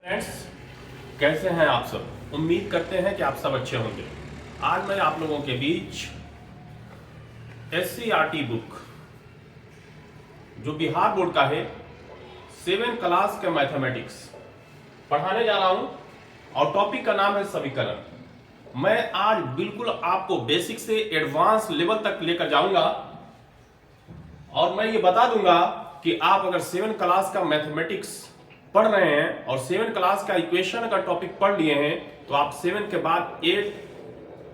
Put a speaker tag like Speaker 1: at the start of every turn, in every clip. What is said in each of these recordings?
Speaker 1: Friends, कैसे हैं आप सब। उम्मीद करते हैं कि आप सब अच्छे होंगे। आज मैं आप लोगों के बीच SCRT बुक जो बिहार बोर्ड का है 7 क्लास के मैथमेटिक्स पढ़ाने जा रहा हूं और टॉपिक का नाम है समीकरण। मैं आज बिल्कुल आपको बेसिक से एडवांस लेवल तक लेकर जाऊंगा और मैं ये बता दूंगा कि आप अगर 7 क्लास का मैथमेटिक्स पढ़ रहे हैं और 7 क्लास का इक्वेशन का टॉपिक पढ़ लिए हैं तो आप 7 के बाद 8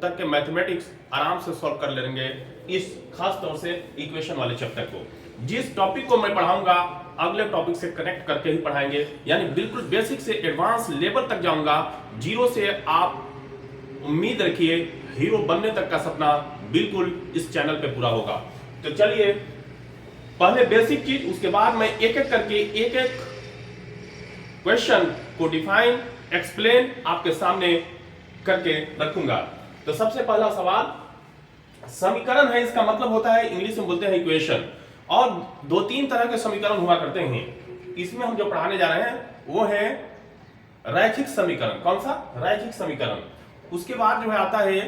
Speaker 1: तक के मैथमेटिक्स आराम से सॉल्व कर लेंगे, इस खास तौर से इक्वेशन वाले चैप्टर को। जिस टॉपिक को मैं पढ़ाऊंगा अगले टॉपिक से कनेक्ट करके ही पढ़ाएंगे, यानी बिल्कुल बेसिक से एडवांस लेवल तक जाऊंगा। जीरो से आप उम्मीद रखिए हीरो बनने तक का सपना बिल्कुल इस चैनल पे पूरा होगा। तो चलिए पहले बेसिक चीज, उसके बाद मैं एक एक करके एक एक क्वेश्चन को डिफाइन एक्सप्लेन आपके सामने करके रखूंगा। तो सबसे पहला सवाल, समीकरण है, इसका मतलब होता है इंग्लिश में बोलते हैं इक्वेशन। और 2-3 तरह के समीकरण हुआ करते हैं। इसमें हम जो पढ़ाने जा रहे हैं वो है रैखिक समीकरण। कौन सा? रैखिक समीकरण। उसके बाद जो है आता है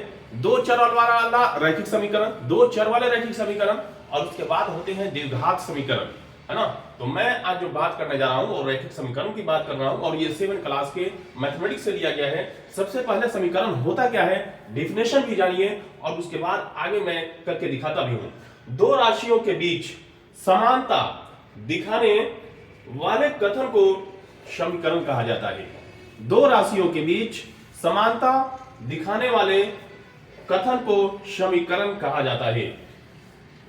Speaker 1: 2 चर वाला रैखिक समीकरण, 2 चर वाले रैखिक समीकरण, और उसके बाद होते हैं द्विघात समीकरण, है ना। तो मैं आज जो बात करने जा रहा हूं वो रैखिक समीकरण की बात कर रहा हूं और ये 7 क्लास के मैथमेटिक्स से लिया गया है। सबसे पहले समीकरण होता क्या है, डेफिनेशन भी जानिए और उसके बाद आगे मैं करके दिखाता भी हूं। दो राशियों के बीच समानता दिखाने वाले कथन को समीकरण कहा जाता है। दो राशियों के बीच समानता दिखाने वाले कथन को समीकरण कहा जाता है।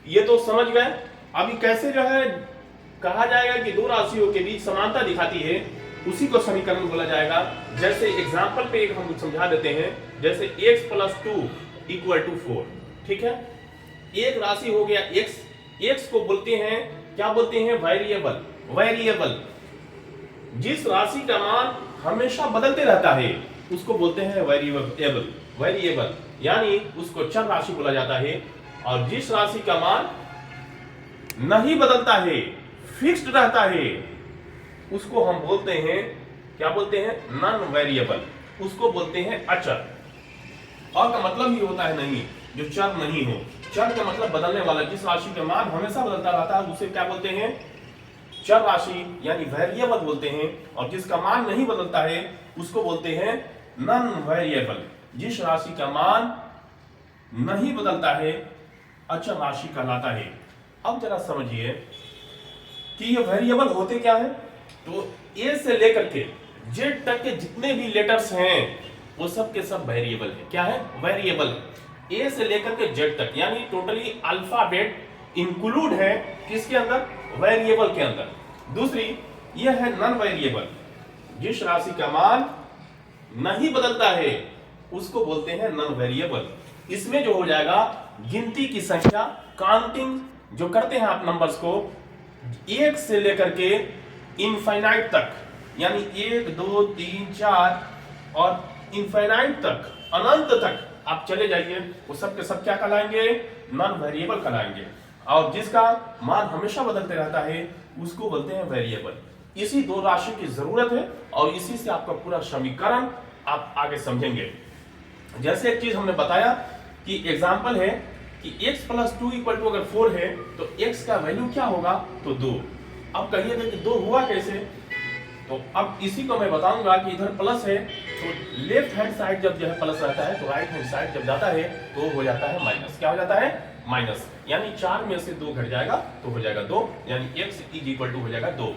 Speaker 1: ये तो समझ गए। अभी कैसे जो है कहा जाएगा कि दो राशियों के बीच समानता दिखाती है, उसी को समीकरण बोला जाएगा। जैसे एग्जांपल पे एक हम समझा देते हैं, जैसे x + 2 = 4। ठीक है, एक राशि हो गया x को बोलते हैं, क्या बोलते हैं? वेरिएबल। जिस राशि का मान हमेशा बदलते रहता है उसको बोलते हैं वेरिएबल, यानी उसको चर राशि बोला जाता है। और जिस राशि का मान नहीं बदलता है, फिक्स्ड रहता है, उसको हम बोलते हैं, क्या बोलते हैं? नॉन वेरिएबल, उसको बोलते हैं अचर। और का मतलब ही होता है नहीं, जो चर नहीं हो। चर का मतलब बदलने वाला, जिस राशि का मान हमेशा बदलता रहता है उसे क्या बोलते हैं? चर राशि यानी वेरिएबल बोलते हैं। और जिसका मान नहीं बदलता है उसको बोलते हैं नॉन वेरिएबल। जिस राशि का मान नहीं बदलता है अचर राशि कहलाता है। अब जरा समझिए कि ये वेरिएबल होते क्या है। तो ए से लेकर के जेड तक के जितने भी लेटर्स हैं वो सब के सब वेरिएबल है। क्या है? वेरिएबल। ए से लेकर के जेड तक, यानी टोटली अल्फाबेट इंक्लूड है किसके अंदर? वेरिएबल के अंदर। दूसरी ये है नॉन वेरिएबल, जिस राशि का मान नहीं बदलता है उसको बोलते हैं नॉन वेरिएबल। इसमें जो हो जाएगा गिनती की संख्या, काउंटिंग जो करते हैं आप नंबर्स को, 1 से लेकर के इनफाइनाइट तक, यानी 1 2 3 4 और इनफाइनाइट तक, अनंत तक आप चले जाइए, वो सब के सब क्या कहलाएंगे? नॉन वेरिएबल कहलाएंगे। और जिसका मान हमेशा बदलते रहता है उसको बोलते हैं वेरिएबल। इसी दो राशि की जरूरत है और इसी से आपका पूरा समीकरण आप आगे समझेंगे। जैसे एक चीज हमने बताया कि एग्जाम्पल है कि x + 2 = अगर 4 है तो x का वैल्यू क्या होगा? तो 2। अब कहिएगा कि 2 हुआ कैसे? तो अब इसी को मैं बताऊंगा कि इधर प्लस है तो लेफ्ट हैंड साइड जब जो है प्लस रहता है तो राइट हैंड साइड जब जाता है तो हो जाता है माइनस। क्या हो जाता है? माइनस। यानी 4 में से 2 घट जाएगा तो हो जाएगा 2, यानी x = हो जाएगा 2।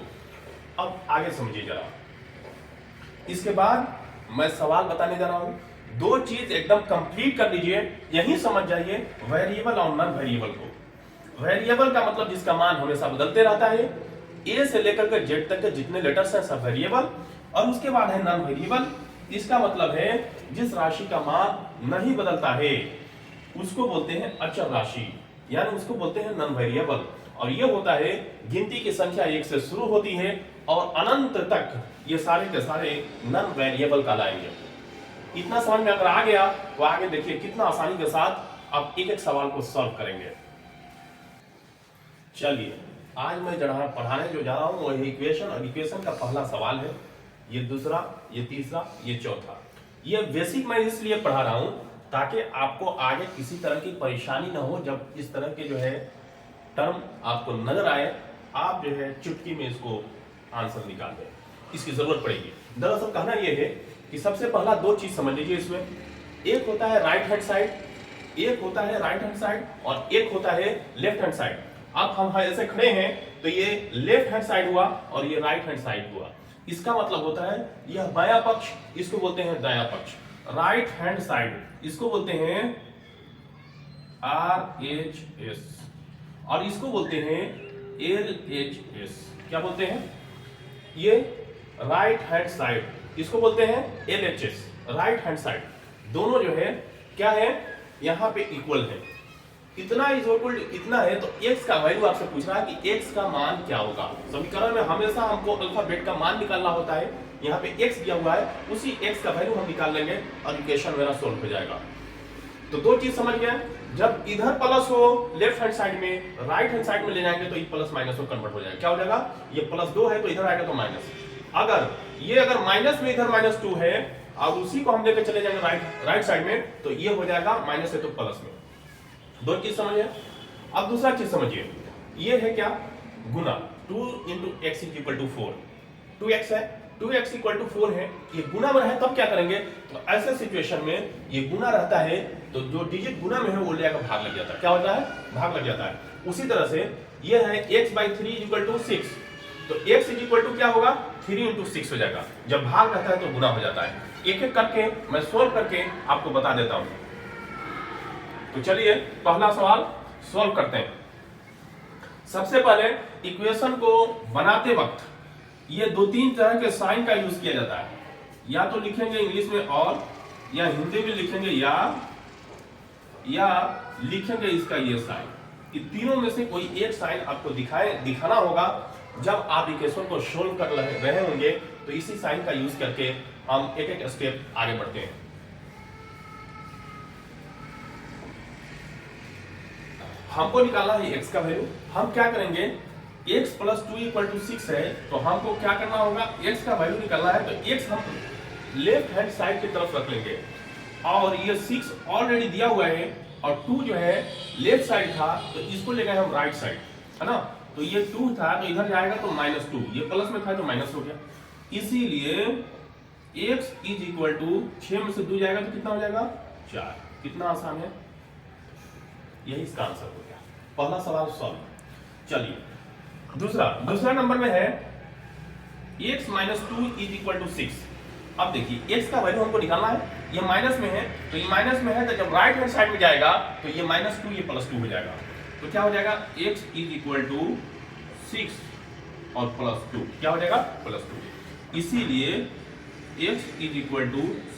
Speaker 1: अब आगे समझिए जरा। इसके बाद मैं सवाल बताने जा रहा हूं। दो चीज एकदम कंप्लीट कर लीजिए, यही समझ जाइए वेरिएबल और नॉन वेरिएबल को। वेरिएबल का मतलब जिसका मान हमेशा बदलते रहता है, ए से लेकर के जेड तक के जितने लेटर्स हैं सब वेरिएबल। और उसके बाद है नॉन वेरिएबल, इसका मतलब है जिस राशि का मान नहीं बदलता है उसको बोलते हैं अचर राशि, यानी उसको बोलते हैं नॉन वेरिएबल। और ये होता है गिनती की संख्या 1 से शुरू होती है और अनंत तक ये सारे के सारे नॉन वेरिएबल कहलाएंगे। इतना समझ में अगर आ गया तो आगे देखिए कितना आसानी के साथ आप एक एक सवाल को सॉल्व करेंगे। चलिए आज मैं जहां पढ़ाने जो जा रहा हूं वो इक्वेशन, और इक्वेशन का पहला सवाल है। ये दूसरा, ये तीसरा, ये चौथा। ये बेसिक मैं इसलिए पढ़ा रहा हूं ताकि आपको आगे किसी तरह की परेशानी ना हो। जब इस तरह के जो है टर्म आपको नजर आए, आप जो है चुटकी में इसको आंसर निकाल दें, इसकी जरूरत पड़ेगी। दरअसल कहना यह है कि सबसे पहला दो चीज समझ लीजिए इसमें। एक होता है राइट हैंड साइड, एक होता है राइट हैंड साइड और एक होता है लेफ्ट हैंड साइड। अब हम ऐसे खड़े हैं तो ये लेफ्ट हैंड साइड हुआ और ये राइट हैंड साइड हुआ। इसका मतलब होता है यह बायां पक्ष, इसको बोलते हैं दायां पक्ष। राइट हैंड साइड इसको बोलते हैं RHS और इसको बोलते हैं LHS। क्या बोलते हैं? ये राइट हैंड साइड इसको बोलते हैं LHS, राइट हैंड साइड। दोनों जो है क्या है, यहां पे इक्वल है। इतना इज इक्वल इतना है तो x का वैल्यू आपसे पूछ रहा है कि x का मान क्या होगा। समीकरण में हमेशा हमको अल्फाबेट का मान निकालना होता है। यहाँ पे x दिया हुआ है, उसी x का वैल्यू हम निकाल लेंगे और इक्वेशन मेरा सोल्व हो जाएगा। तो दो चीज समझ गए, जब इधर प्लस हो लेफ्ट हैंड साइड में, राइट हैंड साइड में ले जाएंगे तो ये प्लस माइनस में कन्वर्ट हो जाएगा। क्या हो जाएगा? ये +2 है तो इधर आएगा तो माइनस। अगर माइनस में इधर -2 है और उसी को हम लेकर चले जाएंगे राइट साइड में तो ये हो जाएगा माइनस है तो प्लस में। दो चीज समझिए। अब दूसरा चीज समझिए, ये है क्या? गुना। 2 × x = 4। 2x है, 2x = 4 है। ये गुना में है तब क्या करेंगे? तो ऐसे सिचुएशन में ये गुना रहता है तो जो डिजिट गुना में है वो ले जाकर भाग लग जाता है। क्या होता है? भाग लग जाता है। उसी तरह से ये है x/3 = 6। तो x क्या होगा? 3 × 6 हो जाएगा। जब भाग रहता है तो गुना हो जाता है। एक एक करके मैं सोल्व करके आपको बता देता हूं। तो चलिए पहला सवाल सॉल्व करते हैं। सबसे पहले इक्वेशन को बनाते वक्त ये 2-3 तरह के साइन का यूज किया जाता है। या तो लिखेंगे इंग्लिश में और, या हिंदी में लिखेंगे या लिखेंगे इसका ये साइन। इन तीनों में से कोई एक साइन आपको दिखाना होगा। जब आप इक्वेशन को सोल्व कर रहे होंगे तो इसी साइन का यूज करके हम एक एक स्टेप आगे बढ़ते हैं। हमको निकालना है x का वैल्यू। हम क्या करेंगे? x + 2 = 6 है तो हमको क्या करना होगा? x का वैल्यू निकालना है तो x हम लेफ्ट हैंड साइड की तरफ रख लेंगे और ये 6 ऑलरेडी दिया हुआ है और 2 जो है लेफ्ट साइड था तो इसको ले गए हम राइट साइड, है ना? तो ये 2 था तो इधर जाएगा तो -2, ये प्लस में था तो माइनस हो गया। इसीलिए x = 6 में से 2 जाएगा तो कितना हो जाएगा? 4। कितना आसान है, यही इसका आंसर हो गया। पहला सवाल सॉल्व। चलिए दूसरा नंबर में है x - 2 = 6। अब देखिए x का वैल्यू हमको निकालना है। ये माइनस में है तो ये माइनस में है तो जब राइट हैंड साइड में जाएगा तो ये -2 ये +2 हो जाएगा। तो क्या हो जाएगा? x = 6 और +2 क्या हो जाएगा? +2। इसीलिए x =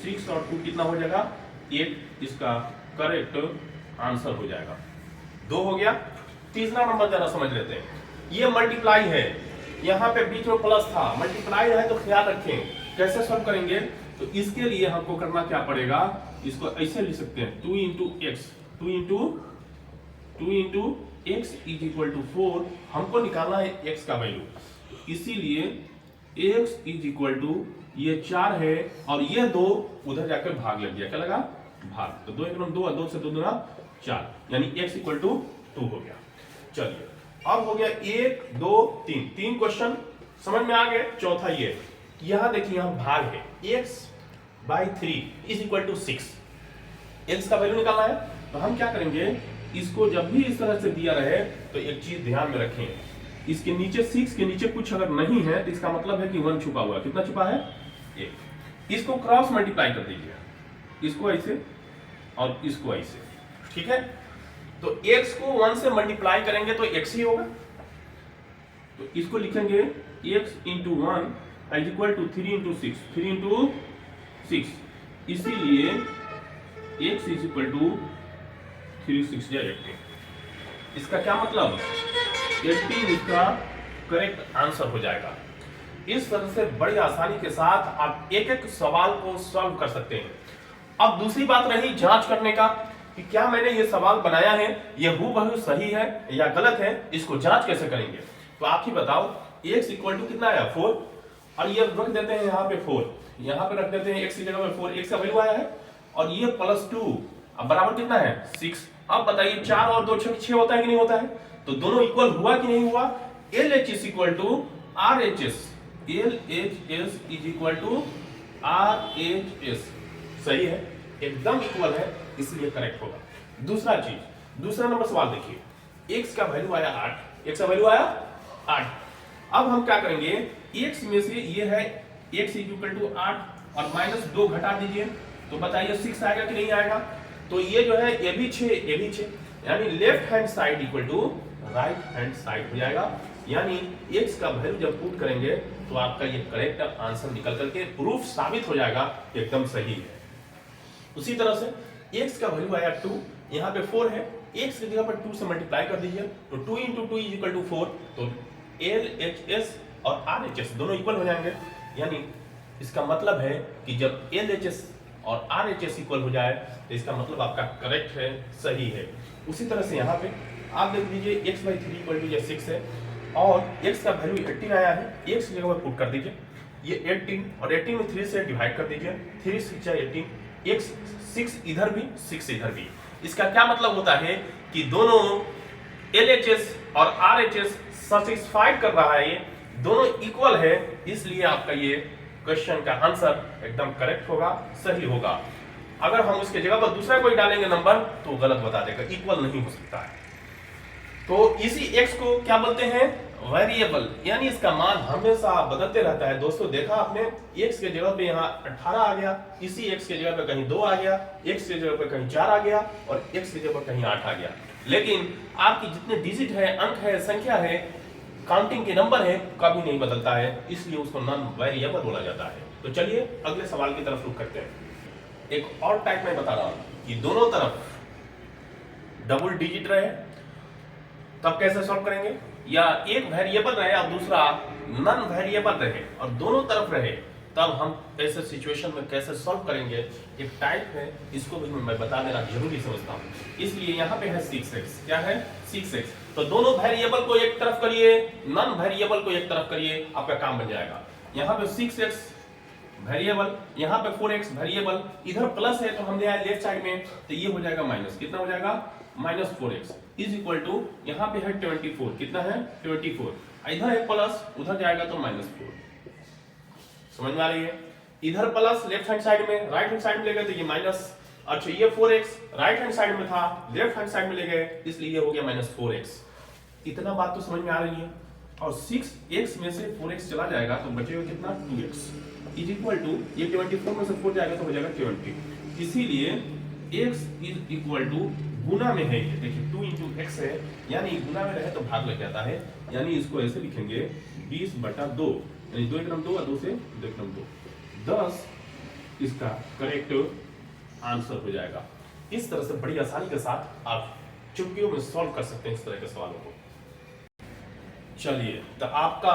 Speaker 1: 6 और 2 कितना हो जाएगा? 8 इसका करेक्ट आंसर हो जाएगा। 2 हो गया। तीसरा नंबर जरा समझ लेते हैं। ये मल्टीप्लाई है, यहाँ पे बीच में प्लस था, मल्टीप्लाई है तो ख्याल रखें कैसे सॉल्व करेंगे। तो इसके लिए हमको करना क्या पड़ेगा? इसको ऐसे लिख सकते हैं 2 × x, 2 × x = 4। हमको निकालना है x का वैल्यू। इसीलिए x = ये 4 है और ये 2 उधर जाकर भाग लग गया। क्या लगा? भाग। तो 2 × 2 और 2 से 2 दूना 4, यानी x = 2 हो गया। चलिए अब हो गया 1 2 3 3 क्वेश्चन समझ में आ गए। चौथा ये यहां देखिए, यहां भाग है x/3 = 6। x का वैल्यू निकालना है तो हम क्या करेंगे? इसको जब भी इस तरह से दिया रहे तो एक चीज ध्यान में रखें, इसके नीचे 6 के नीचे कुछ अगर नहीं है तो इसका मतलब है कि 1 छुपा हुआ है। कितना छुपा है? 1। इसको क्रॉस मल्टीप्लाई कर दीजिए, इसको ऐसे और इसको ऐसे, ठीक है? तो x को 1 से मल्टीप्लाई करेंगे तो x ही होगा। तो इसको लिखेंगे x × 1 = 3 × 6, 3 × 6। इसीलिए x = 3 6 18। इसका क्या मतलब? 18 इसका करेक्ट आंसर हो जाएगा। इस तरह से बड़ी आसानी के साथ आप एक एक सवाल को सॉल्व कर सकते हैं। अब दूसरी बात रही जांच करने का कि क्या मैंने ये सवाल बनाया है ये हूबहू सही है या गलत है। इसको जांच कैसे करेंगे? तो आप ही बताओ। x = कितना आया? 4 और ये रख देते हैं यहाँ पे 4, यहाँ पे रख देते हैं x की जगह पे 4, x का वैल्यू आया है और ये +2 अब बराबर कितना है 6। अब बताइए 4 और 2 6 होता है कि नहीं होता है, तो दोनों इक्वल हुआ कि नहीं हुआ। LHS equal to RHS, LHS is equal to RHS, सही है, एकदम इक्वल है, इसलिए करेक्ट होगा। दूसरा चीज, दूसरा नंबर सवाल देखिए, x का वैल्यू आया 8, x का वैल्यू आया 8। अब हम क्या करेंगे, x में से ये है x इक्वल टू 8 और -2 घटा दीजिए, तो बताइए 6 आएगा कि नहीं आएगा। तो ये जो है ये भी 6, ये भी 6, यानी left hand side equal to right hand side हो जाएगा, यानी x का वैल्यू जब पुट करेंगे तो आपका ये करेक्ट आंसर निकल करके प्रूफ साबित हो जाएगा कि एकदम सही है। उसी तरह से x का वैल्यू आया 2, यहाँ पे 4 है, x की जगह पर 2 से मल्टीप्लाई कर दीजिए, तो 2 × 2 इज इक्वल टू 4, तो LHS और RHS दोनों इक्वल हो जाएंगे, यानी इसका मतलब है कि जब LHS और RHS इक्वल हो जाए तो इसका मतलब आपका करेक्ट है, सही है। उसी तरह से यहाँ पे आप देख लीजिए x/3 इक्वल टू 6 है और x का वैल्यू 18 आया है, x की जगह पर पुट कर दीजिए, ये 18 और 18 में 3 से डिवाइड कर दीजिए, 3 6 18, x 6 इधर भी 6 इधर भी। इसका क्या मतलब होता है कि दोनों LHS और RHS सैटिस्फाइड कर रहा है, ये दोनों इक्वल है, इसलिए आपका ये क्वेश्चन का आंसर एकदम करेक्ट होगा, सही होगा। अगर हम उसके जगह पर दूसरा कोई डालेंगे नंबर तो गलत बता देगा, इक्वल नहीं हो सकता है। तो इसी x को क्या बोलते हैं, वेरिएबल, यानी इसका मान हमेशा बदलते रहता है। दोस्तों देखा आपने, x के जगह पे यहाँ 18 आ गया, इसी x के जगह पे कहीं 2 आ गया, x के जगह पे कहीं 4 आ गया और x की जगह पर कहीं 8 आ गया, लेकिन आपकी जितने डिजिट है, अंक है, संख्या है, काउंटिंग के नंबर है, कभी नहीं बदलता है, इसलिए उसको नॉन वेरिएबल बोला जाता है। तो चलिए अगले सवाल की तरफ रुख करते हैं। एक और टाइप में बता रहा हूं कि दोनों तरफ डबल डिजिट रहे तब कैसे सॉल्व करेंगे, या एक वेरिएबल रहे और दूसरा नॉन वेरिएबल रहे और दोनों तरफ रहे, तब हम ऐसे सिचुएशन में कैसे सॉल्व करेंगे, एक टाइप है, इसको भी मैं बता देना जरूरी समझता हूं। इसलिए यहाँ पे है 6x, क्या है 6x, तो दोनों वेरिएबल को एक तरफ करिए, नॉन वेरिएबल को एक तरफ करिए, आपका काम बन जाएगा। यहाँ पे 6x वेरिएबल, यहाँ पे 4x वेरिएबल, इधर प्लस है तो हमने आया लेफ्ट साइड में, तो ये हो जाएगा माइनस, कितना हो जाएगा -4x इज इक्वल टू, यहाँ पे है 24, कितना है 24, इधर है प्लस, उधर जाएगा तो -4, समझ में आ रही है। इधर प्लस लेफ्ट हैंड साइड में, राइट हैंड साइड में ले गए तो ये माइनस, अच्छा ये 4x राइट हैंड साइड में था, लेफ्ट हैंड साइड में ले गए, इसलिए ये हो गया -4x। इतना बात तो समझ में आ रही है। और 6x में से 4x चला जाएगा तो बचेगा कितना 2x इज इक्वल टू, ये 24 में से 4 जाएगा तो हो जाएगा 20, इसीलिए x इज इक्वल टू गुना में है, ये देखिए 2 × x है, यानी गुना में रहे तो भाग लग जाता है, यानी इसको ऐसे लिखेंगे 20/2, यानी 2 × 2 और 2 से 2 × 2, 10 इसका करेक्ट आंसर हो जाएगा। इस तरह से बड़ी आसानी के साथ आप चुटकियों में सॉल्व कर सकते हैं इस तरह के सवालों को। चलिए, तो आपका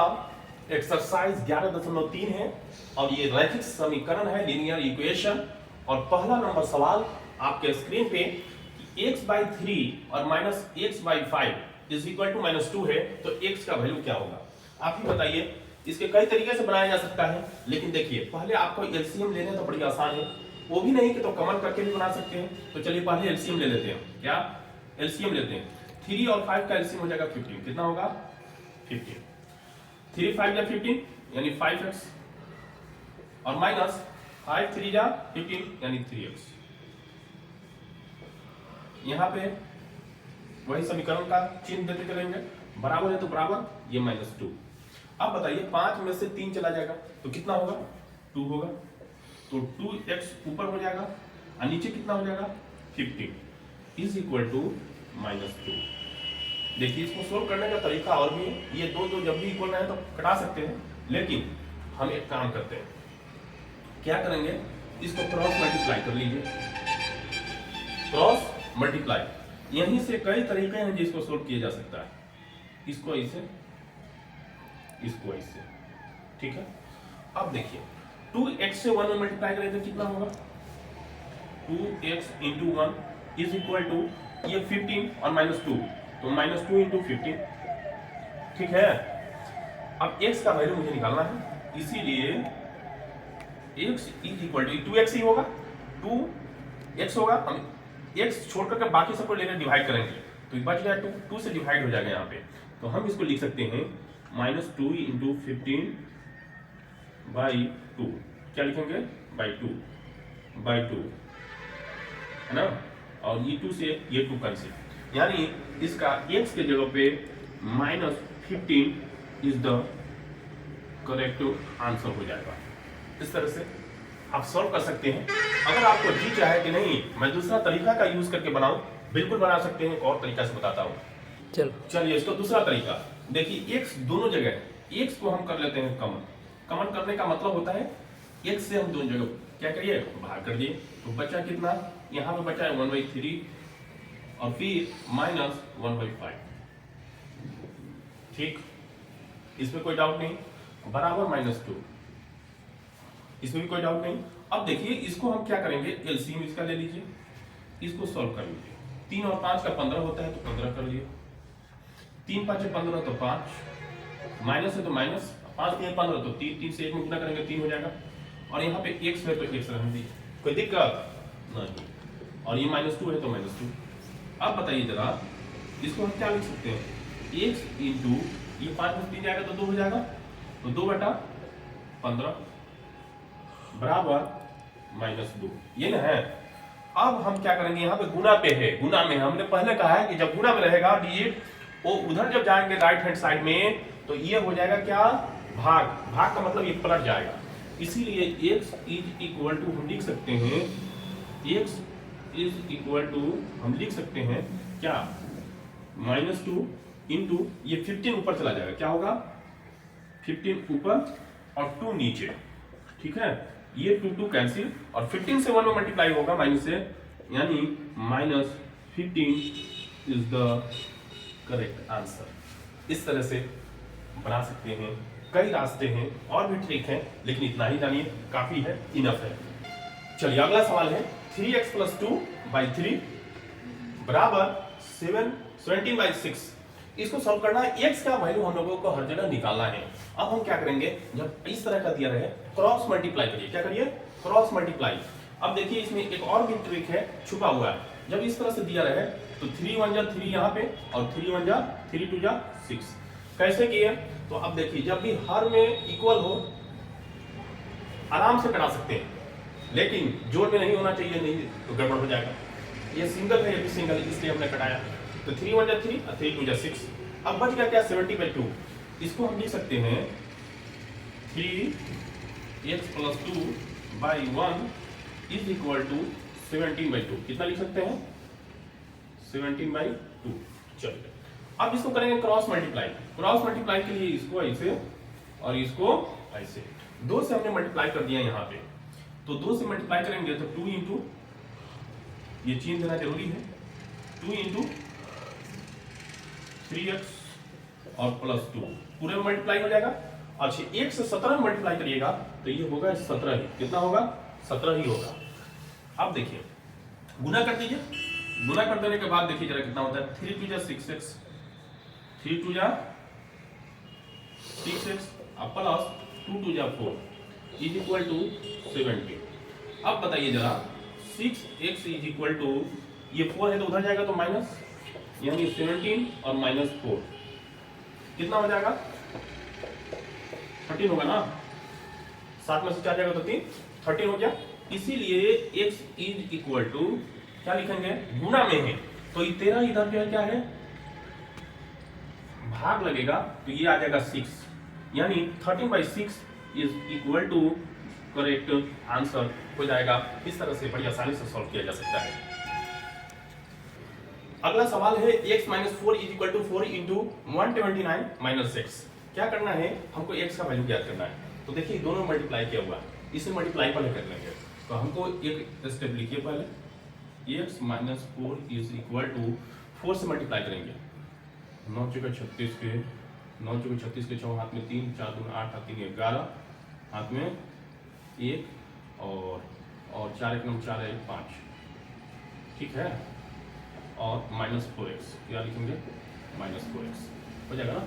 Speaker 1: एक्सरसाइज 11.3 है और ये रैखिक समीकरण है, लीनियर इक्वेशन, और पहला नंबर सवाल आपके स्क्रीन पे x/3 और -x/5 इज इक्वल टू -2 है, तो x का वैल्यू क्या होगा आप ही बताइए। इसके कई तरीके से बनाया जा सकता है, लेकिन देखिए पहले आपको एलसीएम लेना तो बड़ी आसान है, वो भी नहीं कि तो कमन करके भी बना सकते हैं। तो चलिए पहले एलसीएम ले लेते हैं, क्या एलसीएम लेते हैं, 3 और 5 का एलसीएम हो जाएगा 15, कितना होगा 15, 3 5 या 15 यानी 5x और माइनस 5 3 या 15 यानी 3x। यहाँ पे वही समीकरण का चिन्ह देते चलेंगे, बराबर है तो बराबर, ये -2। अब बताइए 5 में से 3 चला जाएगा तो कितना होगा 2 होगा, तो 2x ऊपर हो जाएगा और नीचे कितना हो जाएगा 15 इज इक्वल टू -2। देखिए इसको सोल्व करने का तरीका और भी है, ये दो जब भी इक्वल रहे तो कटा सकते हैं, लेकिन हम एक काम करते हैं, क्या करेंगे, इसको क्रॉस मल्टीप्लाई कर लीजिए, क्रॉस मल्टीप्लाई, यहीं से कई तरीके हैं जिसको सोल्व किया जा सकता है, इसको ऐसे, इसको ऐसे, ठीक है। अब देखिए 2x से 1 में मल्टीप्लाई करें तो कितना होगा 2x × 1 इज इक्वल टू, ये 15 और -2 तो -2 × 15, ठीक है। अब x का वैल्यू मुझे निकालना है, इसीलिए x is equal to 2x ही होगा, 2x होगा। हम x छोड़ करके बाकी सबको लेकर डिवाइड करेंगे तो बच गया 2 से डिवाइड हो जाएगा यहाँ पे। तो हम इसको लिख सकते हैं -2 × 15/2। क्या लिखेंगे? बाई 2 है ना, और ये 2 से ये 2 कैंसिल, यानी इसका x के जगह पे -15 इज द करेक्ट आंसर हो जाएगा। इस तरह से आप सॉल्व कर सकते हैं। अगर आपको जी चाहे कि नहीं मैं दूसरा तरीका का यूज करके बनाऊं, बिल्कुल बना सकते हैं। एक और तरीका से बताता हूं। चलिए इसको दूसरा तरीका देखिए। x दोनों जगह, x को हम कर लेते हैं कमन करने का मतलब होता है x से हम दोनों जगह क्या करिए, भाग कर दिए। तो बचा कितना, यहाँ पे बचा है 1/3 और फिर -1/5। ठीक, इसमें कोई डाउट नहीं, बराबर -2, इसमें भी कोई डाउट नहीं। अब देखिए इसको हम क्या करेंगे, एलसीएम इसका ले लीजिए, इसको सॉल्व कर लीजिए। 3 और 5 का 15 होता है तो 15 कर लिए, 3 5 15 तो 5, माइनस है तो माइनस, 5 3 15 तो 3 से 1 में गुना करेंगे 3 हो जाएगा। और यहाँ पे x है तो x रहने दीजिए, कोई दिक्कत नहीं। और ये -2 है तो -2। अब बताइए जरा इसको हम क्या लिख सकते हैं, x इंटू ये 5 में 3 जाएगा तो 2 हो जाएगा, तो 2/15 बराबर -2, ये ना है। अब हम क्या करेंगे, यहाँ पे गुना पे है, गुना में हमने पहले कहा है कि जब गुना में रहेगा डिजिट वो उधर जब जाएंगे राइट हैंड साइड में तो ये हो जाएगा क्या, भाग का मतलब ये पलट जाएगा। इसीलिए x इज इक्वल टू हम लिख सकते हैं, x इज इक्वल टू हम लिख सकते हैं क्या, -2 इंटू ये 15 ऊपर चला जाएगा, क्या होगा 15 ऊपर और 2 नीचे। ठीक है, ये 2 कैंसिल और 15 से 1 में मल्टीप्लाई होगा माइनस से, यानी -15 इज द करेक्ट आंसर। इस तरह से बना सकते हैं, कई रास्ते हैं और भी ट्रिक हैं, लेकिन इतना ही जानिए काफी है, इनफ है। चलिए अगला सवाल है 3x + 2/3 बराबर 17/6। इसको सॉल्व करना है, x का वैल्यू हम लोगों को हर जगह निकालना है। अब हम क्या करेंगे, जब इस तरह का दिया रहे क्रॉस मल्टीप्लाई करिए, क्या करिए, क्रॉस मल्टीप्लाई। अब देखिए इसमें एक और भी ट्रिक है छुपा हुआ है। जब इस तरह से दिया रहे तो 3 1 जा 3 यहाँ पे और 3 1 जा 3 2 जा 6। कैसे किए, तो अब देखिए जब भी हर में इक्वल हो आराम से कटा सकते हैं, लेकिन जोड़ में नहीं होना चाहिए, नहीं तो गड़बड़ हो जाएगा। ये सिंगल है, ये भी सिंगल है, इसलिए हमने कटाया। तो 3 1 जा 3 और 3 2 जा 6। अब बच गया क्या, 70/2। इसको हम लिख सकते हैं 3x + 2/1 इज इक्वल टू 17/2। कितना लिख सकते हैं, 17/2। चलिए अब इसको करेंगे क्रॉस मल्टीप्लाई। क्रॉस मल्टीप्लाई के लिए इसको ऐसे और इसको ऐसे, 2 से हमने मल्टीप्लाई कर दिया यहाँ पे, तो 2 से मल्टीप्लाई करेंगे तो 2 इंटू ये चीन देना जरूरी है, 2 इंटू 3x और +2 पूरे में मल्टीप्लाई हो जाएगा। अच्छा 1 से 17 में मल्टीप्लाई करिएगा तो ये होगा 17 ही, कितना होगा, 17 ही होगा। अब देखिए गुना कर दीजिए, गुना कर देने के बाद देखिए जरा कितना होता है, 3 2 जा 6x, 3 2 जा 6x अब प्लस 2 2 जा 4 इज इक्वल टू 70। अब बताइए जरा 6x इज इक्वल टू, ये 4 है तो उधर जाएगा तो माइनस, यानी 17 और -4 कितना हो जाएगा, 13 होगा ना, 7 में से 4 जाएगा तो 3, 13 हो गया। इसीलिए x इज इक्वल टू क्या लिखेंगे, गुना में है तो ये 13 इधर जो है क्या है, भाग लगेगा तो ये आ जाएगा 6, यानी 13/6 is equal to correct answer हो जाएगा। इस तरह से बड़ी आसानी से सॉल्व किया जा सकता है। अगला सवाल है x - 4 is equal to 4 into 129 - 6। क्या करना है, हमको x का वैल्यू ज्ञात करना है। तो देखिए दोनों मल्टीप्लाई किया हुआ है, इसे मल्टीप्लाई पहले कर लेंगे। तो हमको एक स्टेप लिखिए पहले, x - 4 इज इक्वल टू 4 से मल्टीप्लाई करेंगे, 9 × 36 के 9 × 36 के 6 हाथ में 3 4 2 8 हाथ 3 11 हाथ में 1 और 4 1 9 4 1 5, ठीक है। और -4x, क्या लिखेंगे, -4x हो जाएगा ना,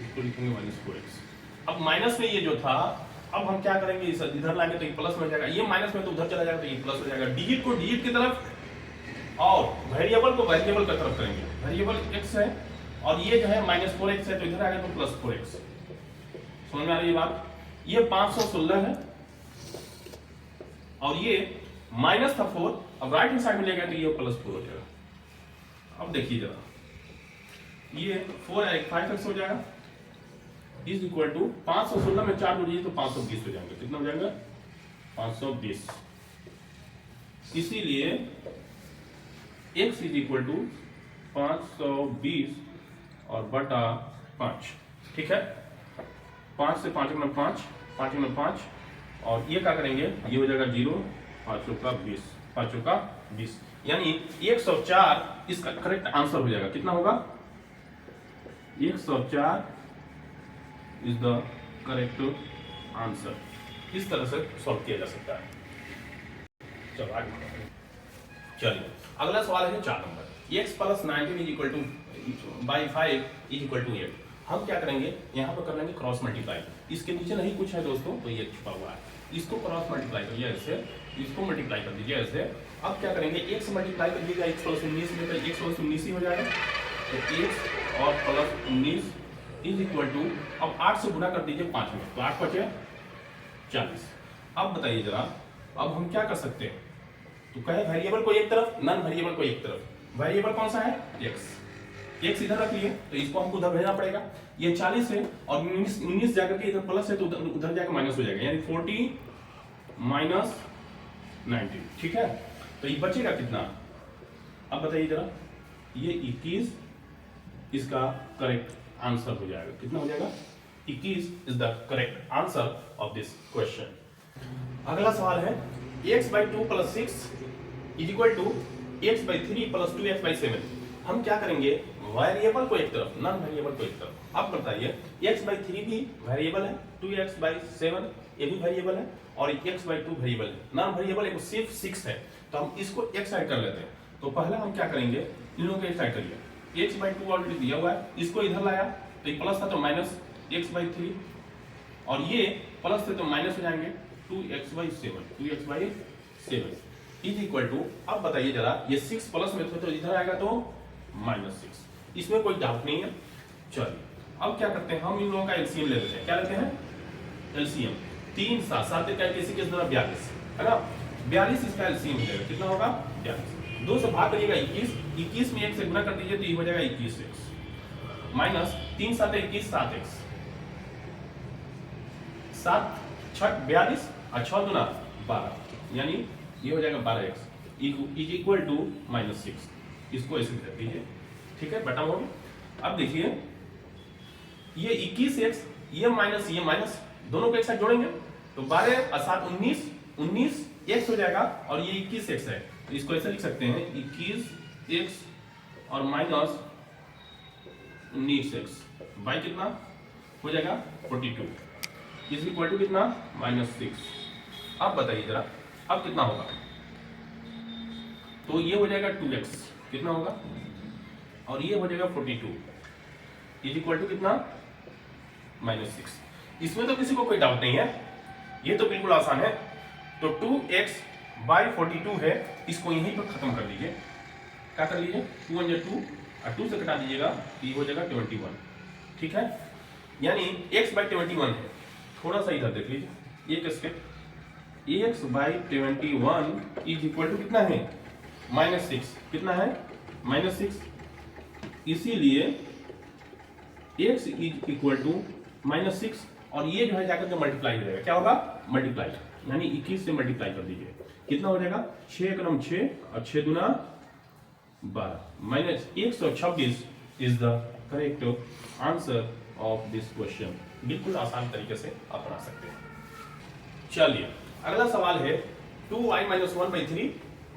Speaker 1: इसको लिखेंगे -4x। अब माइनस में ये जो था, अब हम क्या करेंगे, इस इधर लाएंगे तो ये प्लस में हो जाएगा, ये माइनस में तो उधर चला जाएगा तो ये प्लस हो जाएगा। डिजिट को डिजिट की तरफ और वेरिएबल को वेरिएबल की तरफ करेंगे। वेरिएबल x है और ये जो है -4x है, तो इधर आएगा तो +4x। समझ में आ रही है बात? ये 516 है और ये माइनस था 4, अब राइट हैंड साइड में ले गया तो ये +4 हो जाएगा। अब देखिए जरा, ये 4 है 5x हो जाएगा, इज इक्वल टू 516 में 4 जोड़िए तो 520 हो जाएंगे। कितना हो जाएगा? 520। इसीलिए x इज इक्वल टू 520 और बटा 5। ठीक है, 5 से 5 में 5, 5 में 5 और ये क्या करेंगे, ये हो जाएगा 0, 5 चौका 20, 5 चौका 20, यानी 104 इसका करेक्ट आंसर हो जाएगा। कितना होगा? 104 इज द करेक्ट आंसर। इस तरह से सॉल्व किया जा सकता है। चलो आगे चलिए, अगला सवाल है 4 नंबर। x + 19 is equal to by 5 is equal to 8। हम क्या करेंगे, यहाँ पर कर लेंगे क्रॉस मल्टीप्लाई। इसके नीचे नहीं कुछ है दोस्तों, तो ये छुपा हुआ है, इसको क्रॉस मल्टीप्लाई करिए ऐसे, इसको मल्टीप्लाई कर दीजिए ऐसे। अब क्या करेंगे, x मल्टीप्लाई कर दीजिएगा, x + 19 में तो x + 19 ही हो जाएगा, तो x और +19 इज इक्वल टू, अब 8 से गुना कर दीजिए 5 में, तो 8 बचे 40। अब बताइए जरा, अब हम क्या कर सकते हैं, तो कहे वेरिएबल को एक तरफ, नॉन वेरिएबल को एक तरफ। वेरिएबल कौन सा है? x इधर रख लिए तो इसको हमको उधर भेजना पड़ेगा। ये 40 है और 19 जाकर के इधर प्लस है तो उधर जाकर माइनस हो जाएगा, यानी 40 माइनस 19। ठीक है, तो ये बचेगा कितना? अब बताइए जरा, ये 21 इसका करेक्ट आंसर हो जाएगा। कितना हो जाएगा? 21 is the correct answer of this question. अगला सवाल है x/2 + 6 is equal to x/3 + 2x/7। हम क्या करेंगे, वेरिएबल को एक तरफ, नॉन वेरिएबल को एक तरफ। अब बताइए, x/3 भी वेरिएबल है, 2x/7 ये भी वेरिएबल है और x/2 वेरिएबल है। नॉन वेरिएबल एक सिर्फ 6 है, तो हम इसको एक साइड कर लेते हैं। तो पहले हम क्या करेंगे, इन लोगों को एक साइड करिए। x/2 ऑलरेडी दिया हुआ है, इसको इधर लाया तो ये प्लस था तो माइनस x/3 और ये प्लस थे तो माइनस हो जाएंगे 2x/7 इज इक्वल टू। अब बताइए जरा, ये 6 प्लस में थे तो इधर आएगा तो -6, इसमें कोई डाउट नहीं है। चलिए अब क्या करते हैं, हम इन लोगों का एलसीएम ले लेते हैं। क्या लेते हैं? एलसीएम। 3 7 7 का किसी के द्वारा 42 है ना, 42 इसका एलसीएम हो जाएगा। कितना होगा? 42। 2 से भाग करिएगा 21, 21 में 1 से गुना कर दीजिए तो ये हो जाएगा 21x माइनस 3 7 21 7x, 7 6 42 और 6 दूना 12, यानी ये हो जाएगा 12x इज इक्वल टू -6। इसको ऐसे लिख दीजिए। ठीक है, बटा हो। अब देखिए, ये 21x, ये माइनस दोनों को एक साथ जोड़ेंगे तो 12 और 7 19 x हो जाएगा और ये 21x है, तो इसको ऐसे लिख सकते हैं 21x और माइनस 19x बाई कितना हो जाएगा 42 इज इक्वल टू कितना -6। अब बताइए जरा, अब कितना होगा, तो ये हो जाएगा 2x, कितना होगा, और ये हो जाएगा 42 इज इक्वल टू कितना -6। इसमें तो किसी को कोई डाउट नहीं है, ये तो बिल्कुल आसान है। तो 2x/42 है, इसको यहीं पर खत्म कर लीजिए। क्या कर लीजिए, 2 × 2 और 2 से घटा दीजिएगा तो ये हो जाएगा 21। ठीक है, यानी x/21 है। थोड़ा सा इधर देख लीजिए, एक step, x/21 is equal to कितना है -6। कितना है? -6। इसीलिए x इज इक्वल टू -6 और ये जो है जाकर के मल्टीप्लाई हो जाएगा। क्या होगा? मल्टीप्लाई, यानी 21 से मल्टीप्लाई कर दीजिए। कितना हो जाएगा? 6 × 6 और 6 दूना 12 minus 126 is the correct answer of this question. बिल्कुल आसान तरीके से आप बना सकते हैं। चलिए अगला सवाल है 2y - 1/3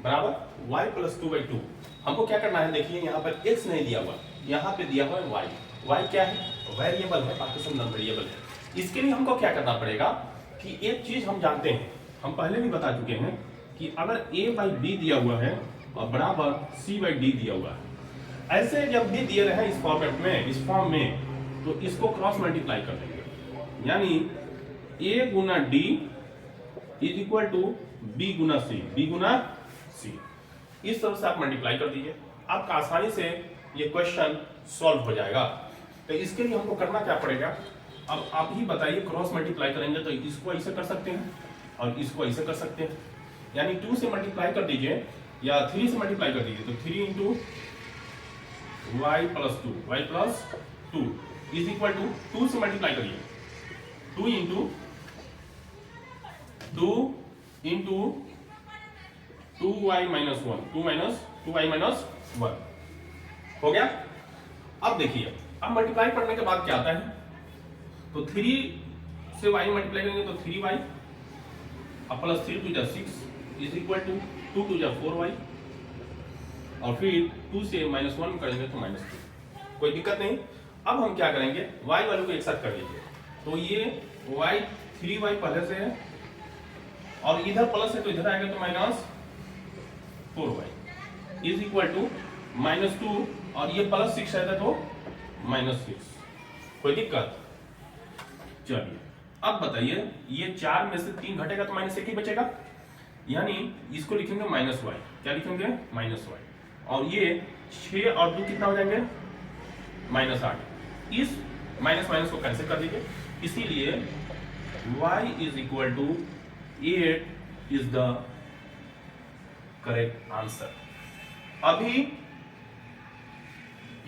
Speaker 1: बराबर y + 2/2। हमको क्या करना है, देखिए यहाँ पर x नहीं दिया हुआ, यहाँ पे दिया हुआ है y। y क्या है? वेरिएबल है, बाकी सब नॉन वेरिएबल है। इसके लिए हमको क्या करना पड़ेगा कि एक चीज हम जानते हैं, हम पहले भी बता चुके हैं कि अगर a/b दिया हुआ है और बराबर c/d दिया हुआ है, ऐसे जब भी दिए रहे इस फॉर्मेट में, इस फॉर्म में, तो इसको क्रॉस मल्टीप्लाई कर देंगे। यानी A गुना D is equal to B गुना C, B गुना C। इस तरह से आप मल्टीप्लाई कर दीजिए, आपका आसानी से ये क्वेश्चन सॉल्व हो जाएगा। तो इसके लिए हमको करना क्या पड़ेगा, अब आप ही बताइए। क्रॉस मल्टीप्लाई करेंगे तो इसको ऐसे कर सकते हैं और इसको ऐसे कर सकते हैं, यानी 2 से मल्टीप्लाई कर दीजिए या 3 से मल्टीप्लाई कर दीजिए। तो 3 into y plus 2 is equal to 2 से मल्टीप्लाई करिए, 2 into 2y minus 1, 2y minus 1 हो गया। अब देखिए, अब मल्टीप्लाई करने के बाद क्या आता है, तो 3 से y मल्टीप्लाई करेंगे तो 3y अब प्लस 3 2 जा 6 इज इक्वल टू 2 2 जा 4y और फिर 2 से माइनस 1 करेंगे तो माइनस 2। कोई दिक्कत नहीं। अब हम क्या करेंगे, y वालों को एक साथ कर लीजिए। तो ये y 3y पहले से है और इधर प्लस है तो इधर आएगा तो minus 4y is equal to minus 2 और ये प्लस 6 आएगा तो माइनस 6। कोई दिक्कत? चलिए अब बताइए, ये 4 में से 3 घटेगा तो माइनस 1 ही बचेगा, यानी इसको लिखेंगे माइनस वाई। क्या लिखेंगे? Minus y. और ये 6 और 2 कितना हो जाएंगे? माइनस 8। इस माइनस माइनस को कैंसिल कर दीजिए, इसीलिए y is equal to 8 is the correct answer. अभी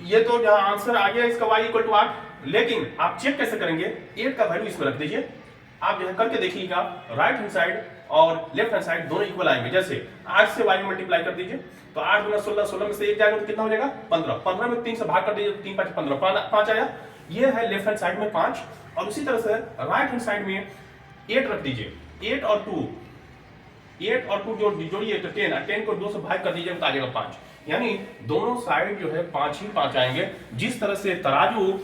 Speaker 1: ये तो जहां आंसर आ गया इसका y इक्वल टू 8, लेकिन आप चेक कैसे करेंगे? 8 का वैल्यू इसमें रख दीजिए। आप यहां करके देखिएगा, राइट हैंड साइड और लेफ्ट हैंड साइड दोनों इक्वल आएंगे। जैसे 8 से y में मल्टीप्लाई कर दीजिए तो 8 गुना 16, 16 में से 1 जाएगा तो कितना हो जाएगा? 15। 15 में 3 से भाग कर दीजिए तो 3 5 15, 5 आया। ये है लेफ्ट हैंड साइड में 5 और उसी तरह से राइट हैंड साइड में 8 रख दीजिए। 8 और 2 जोड़िए तो 10 को 2 से भाग कर दीजिए तो आ जाएगा 5। यानी दोनों साइड जो है 5 ही 5 आएंगे। जिस तरह से तराजू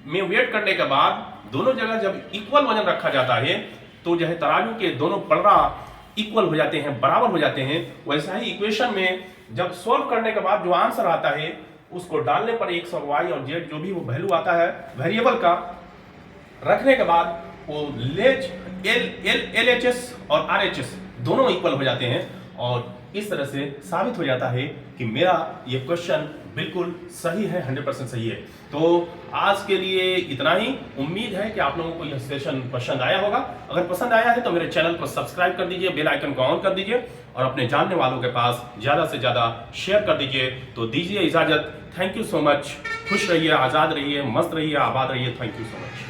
Speaker 1: में वेट करने के बाद दोनों जगह जब इक्वल वजन रखा जाता है तो जो है तराजू के दोनों पलड़ा इक्वल हो जाते हैं, बराबर हो जाते हैं। वैसा ही इक्वेशन में जब सॉल्व करने के बाद जो आंसर आता है उसको डालने पर x और y और z जो भी वो वैल्यू आता है वेरिएबल का, रखने के बाद वो LHS और RHS दोनों इक्वल हो जाते हैं और इस तरह से साबित हो जाता है कि मेरा ये क्वेश्चन बिल्कुल सही है, 100% सही है। तो आज के लिए इतना ही। उम्मीद है कि आप लोगों को यह सेशन पसंद आया होगा। अगर पसंद आया है तो मेरे चैनल को सब्सक्राइब कर दीजिए, बेल आइकन को ऑन कर दीजिए और अपने जानने वालों के पास ज़्यादा से ज़्यादा शेयर कर दीजिए। तो दीजिए इजाज़त। Thank you so much. खुश रहिए, आज़ाद रहिए, मस्त रहिए, आबाद रहिए। Thank you so much.